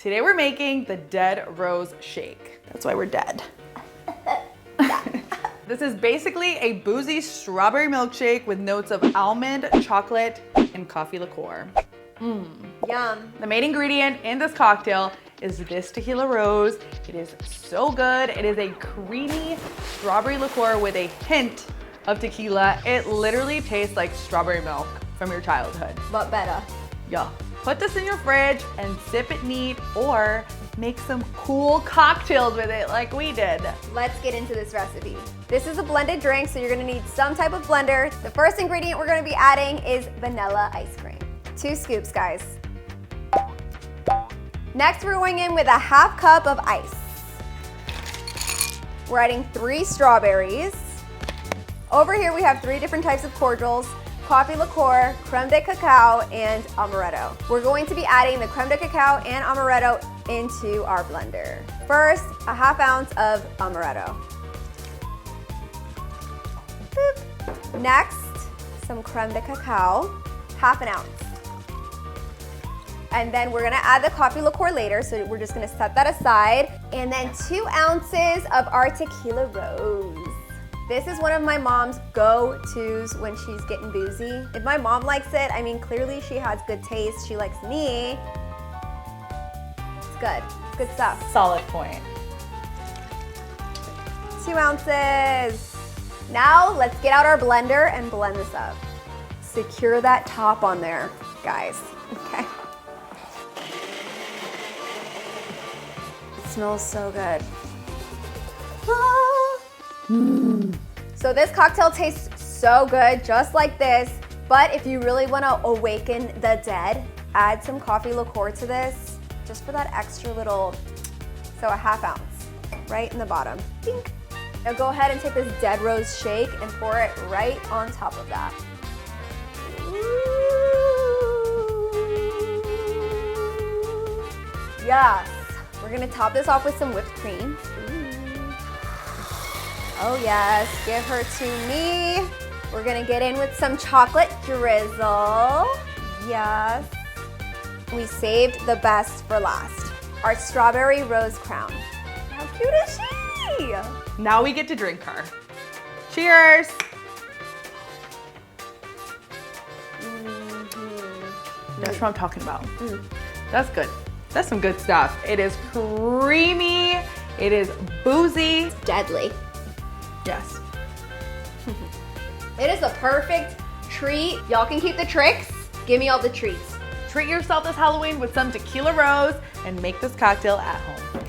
Today we're making the Dead Rose Shake. That's why we're dead. This is basically a boozy strawberry milkshake with notes of almond, chocolate, and coffee liqueur. Yum. The main ingredient in this cocktail is this Tequila Rose. It is so good. It is a creamy strawberry liqueur with a hint of tequila. It literally tastes like strawberry milk from your childhood. But better. Yeah. Put this in your fridge and sip it neat, or make some cool cocktails with it like we did. Let's get into this recipe. This is a blended drink, so you're gonna need some type of blender. The first ingredient we're gonna be adding is vanilla ice cream. 2 scoops, guys. Next, we're going in with a ½ cup of ice. We're adding 3 strawberries. Over here, we have 3 different types of cordials: coffee liqueur, creme de cacao, and amaretto. We're going to be adding the creme de cacao and amaretto into our blender. First, a ½ ounce of amaretto. Boop. Next, some creme de cacao, ½ ounce. And then we're gonna add the coffee liqueur later, so we're just gonna set that aside. And then 2 ounces of our Tequila Rose. This is one of my mom's go-tos when she's getting boozy. If my mom likes it, I mean, clearly she has good taste. She likes me. It's good. It's good stuff. Solid point. 2 ounces. Now let's get out our blender and blend this up. Secure that top on there, guys. Okay. It smells so good. So this cocktail tastes so good, just like this. But if you really want to awaken the dead, add some coffee liqueur to this, just for that extra little, so a ½ ounce, right in the bottom. Dink. Now go ahead and take this Dead Rose shake and pour it right on top of that. Ooh. Yes. We're gonna top this off with some whipped cream. Oh yes, give her to me. We're gonna get in with some chocolate drizzle. Yes. We saved the best for last. Our strawberry rose crown. How cute is she? Now we get to drink her. Cheers. That's what I'm talking about. That's good. That's some good stuff. It is creamy. It is boozy. It's deadly. Yes. It is a perfect treat. Y'all can keep the tricks. Give me all the treats. Treat yourself this Halloween with some Tequila Rose and make this cocktail at home.